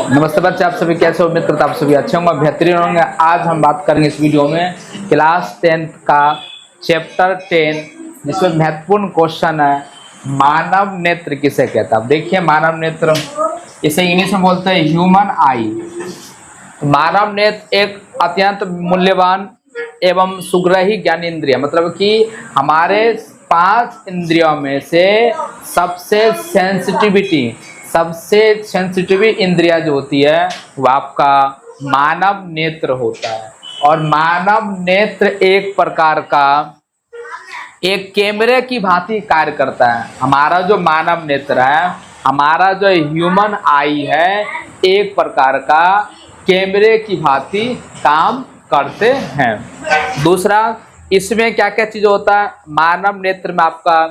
नमस्ते बच्चे, आप सभी कैसे हो? उम्मीद करता आप सभी अच्छे होंगे, बेहतरीन होंगे। आज हम बात करेंगे इस वीडियो में क्लास 10th का चैप्टर 10, जिसमें महत्वपूर्ण क्वेश्चन है मानव नेत्र किसे कहता है। अब देखिए, मानव नेत्र इसे इंग्लिश में बोलते हैं ह्यूमन आई। मानव नेत्र एक अत्यंत मूल्यवान एवं सुग्राही ज्ञानेंद्रिय, मतलब कि हमारे 5 इंद्रियों में से सबसे सेंसिटिव इंद्रिया जो होती है वो आपका मानव नेत्र होता है। और मानव नेत्र एक प्रकार का एक कैमरे की भांति कार्य करता है। हमारा जो मानव नेत्र है, हमारा जो ह्यूमन आई है, एक प्रकार का कैमरे की भांति काम करते हैं। दूसरा, इसमें क्या क्या चीज होता है मानव नेत्र में? आपका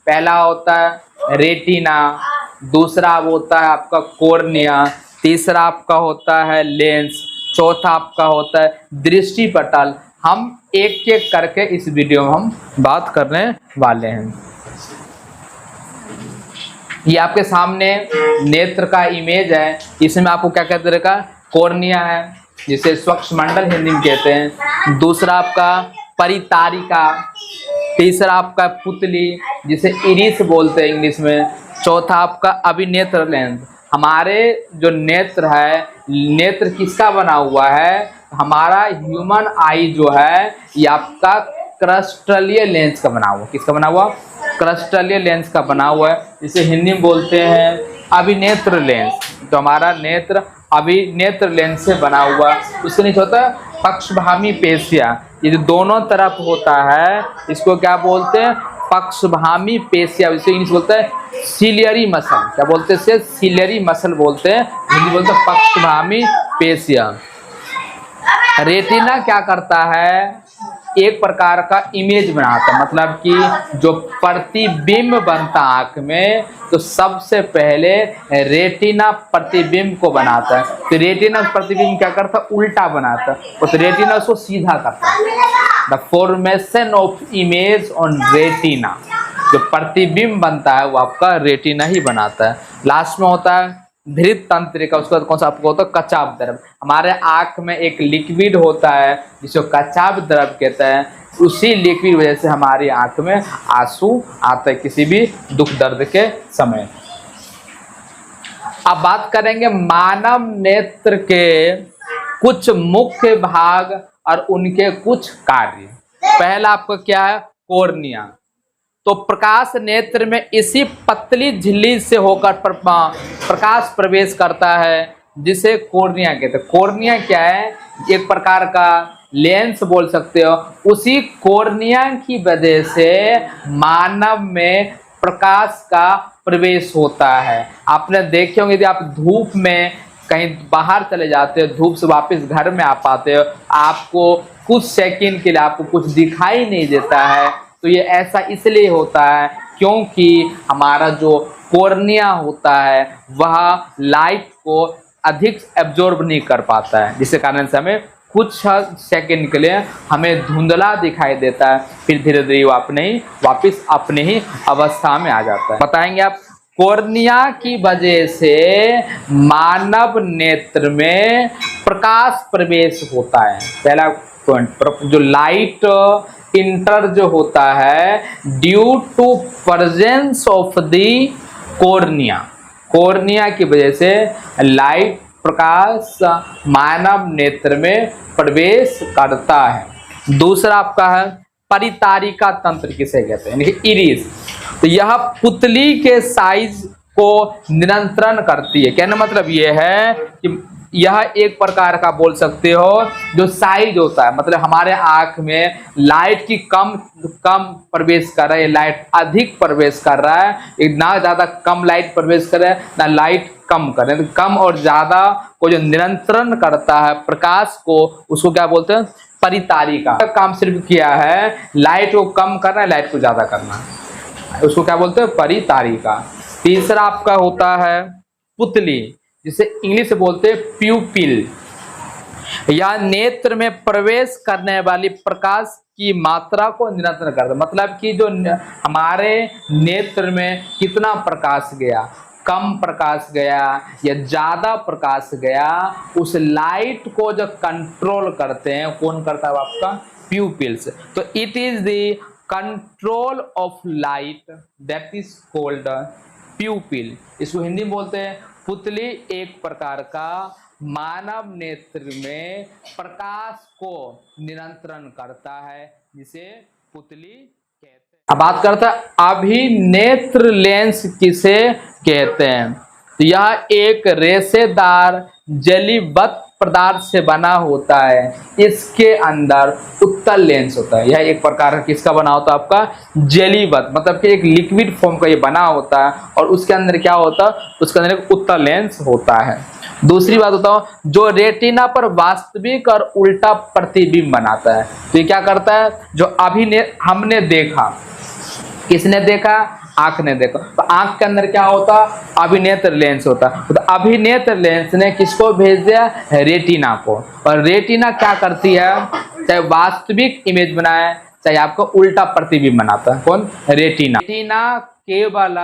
पहला होता है रेटिना, दूसरा होता है आपका कॉर्निया, तीसरा आपका होता है लेंस, चौथा आपका होता है दृष्टि पटल। हम एक एक करके इस वीडियो में हम बात करने वाले हैं। ये आपके सामने नेत्र का इमेज है। इसमें आपको क्या कहते रहेगा? कॉर्निया है, जिसे स्वच्छमंडल हिंदी में कहते हैं। दूसरा आपका परितारिका, तीसरा आपका पुतली, जिसे इरिस बोलते हैं इंग्लिश में। चौथा आपका अभिनेत्र लेंस। हमारे जो नेत्र है, नेत्र किसका बना हुआ है? हमारा ह्यूमन आई जो है ये आपका क्रस्टलीय लेंस का बना हुआ। किसका बना हुआ? क्रस्टलीय लेंस का बना हुआ है, जिसे हिंदी में बोलते हैं अभिनेत्र लेंस। तो हमारा नेत्र अभिनेत्र लेंस से बना हुआ। उसके नीचे होता है पक्षभामी पेशियां। ये जो दोनों तरफ होता है इसको क्या बोलते हैं? पक्षभामी पेशियां। इसे इंग्लिश बोलते हैं सिलियरी मसल। क्या बोलते हैं इसे? सिलियरी मसल बोलते हैं, हिंदी बोलते हैं पक्षभामी पेशियां। रेटिना क्या करता है? एक प्रकार का इमेज बनाता है, मतलब कि जो प्रतिबिंब बनता है आंख में, तो सबसे पहले रेटिना प्रतिबिंब को बनाता है। तो रेटिना प्रतिबिंब क्या करता है? उल्टा बनाता है, उस रेटिना उसको सीधा करता है। The formation of image on retina, जो प्रतिबिंब बनता है वो आपका रेटिना ही बनाता है। लास्ट में होता है धृत तंत्रिका। उसके बाद कौन सा आपको होता है? कचाव द्रव। हमारे आंख में एक लिक्विड होता है जिसको कचाव द्रव कहते हैं। उसी लिक्विड वजह से हमारी आंख में आंसू आता है किसी भी दुख दर्द के समय। अब बात करेंगे मानव नेत्र के कुछ मुख्य भाग और उनके कुछ कार्य। पहला आपका क्या है? कॉर्निया। तो प्रकाश नेत्र में इसी पतली झिल्ली से होकर प्रकाश प्रवेश करता है, जिसे कॉर्निया कहते हैं। कॉर्निया क्या है? एक प्रकार का लेंस बोल सकते हो। उसी कॉर्निया की वजह से मानव में प्रकाश का प्रवेश होता है। आपने देखे होंगे, यदि आप धूप में कहीं बाहर चले जाते हो, धूप से वापस घर में आ पाते हो, आपको कुछ सेकंड के लिए आपको कुछ दिखाई नहीं देता है। तो ये ऐसा इसलिए होता है क्योंकि हमारा जो कॉर्निया होता है वह लाइट को अधिक एब्जॉर्ब नहीं कर पाता है, जिसके कारण से हमें कुछ सेकंड के लिए हमें धुंधला दिखाई देता है। फिर धीरे धीरे वो वापस अपने ही अवस्था में आ जाता है। बताएंगे आप? कॉर्निया की वजह से मानव नेत्र में प्रकाश प्रवेश होता है। पहला पॉइंट, जो लाइट इंटर जो होता है due to presence of the cornea. Cornea की वजह से लाइट प्रकाश मानव नेत्र में प्रवेश करता है। दूसरा आपका है परितारिका तंत्र, किसे कहते हैं? इरिस। तो यह पुतली के साइज को नियंत्रण करती है। कहने मतलब यह है कि यह एक प्रकार का बोल सकते हो जो साइज होता है, मतलब हमारे आंख में लाइट की कम प्रवेश कर रहा है, लाइट अधिक प्रवेश कर रहा है। ना ज़्यादा कम लाइट प्रवेश करे, ना लाइट कम करे। तो कम और ज़्यादा को जो नियंत्रण करता है प्रकाश को, उसको क्या बोलते हैं? परितारिका। काम सिर्फ किया है लाइट को कम करना है, लाइट को ज़्यादा करना, उसको क्या बोलते हैं? परितारिका। तीसरा आपका होता है पुतली, जिसे इंग्लिश से बोलते हैं प्यूपिल। या नेत्र में प्रवेश करने वाली प्रकाश की मात्रा को नियंत्रण करता है, मतलब कि जो हमारे नेत्र में कितना प्रकाश गया, कम प्रकाश गया या ज़्यादा प्रकाश गया, उस लाइट को जो कंट्रोल करते हैं कौन करता है आपका प्यूपिल्स। तो it is the control of light that is called प्यूपिल। इसको हिंदी में बोलते हैं पुतली। एक प्रकार का मानव नेत्र में प्रकाश को नियंत्रण करता है, जिसे पुतली कहते हैं। अब बात करता है अभिनेत्र लेंस किसे कहते हैं। तो यह एक रेशेदार जलीबद्ध पदार्थ से बना होता है। इसके अंदर उत्तल लेंस होता है। यह एक प्रकार का किसका बना होता है आपका जेलीबद्ध, मतलब कि एक लिक्विड फॉर्म का ये बना होता है और उसके अंदर क्या होता है, उसके अंदर एक उत्तल लेंस होता है। दूसरी बात बताओ, जो रेटिना पर वास्तविक और उल्टा प्रतिबिंब बनाता है। तो ये क्या करता है, जो हमने देखा, किसने देखा, आंख ने देखा। तो आंख के अंदर क्या होता, अभिनेत्र लेंस होता। तो अभिनेत्र लेंस ने किसको भेज दिया, रेटिना को। और रेटिना क्या करती है, चाहे वास्तविक इमेज बनाए चाहे आपको उल्टा प्रतिबिंब बनाता है। कौन, रेटिना। रेटिना केवल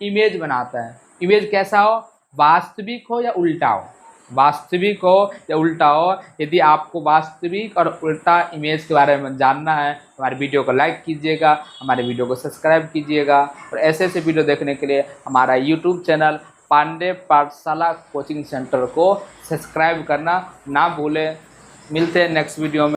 इमेज बनाता है। इमेज कैसा हो, वास्तविक हो या उल्टा हो, वास्तविक हो या उल्टा हो। यदि आपको वास्तविक और उल्टा इमेज के बारे में जानना है, हमारे वीडियो को लाइक कीजिएगा, हमारे वीडियो को सब्सक्राइब कीजिएगा। और ऐसे ऐसे वीडियो देखने के लिए हमारा यूट्यूब चैनल पांडे पाठशाला कोचिंग सेंटर को सब्सक्राइब करना ना भूलें। मिलते हैं नेक्स्ट वीडियो में।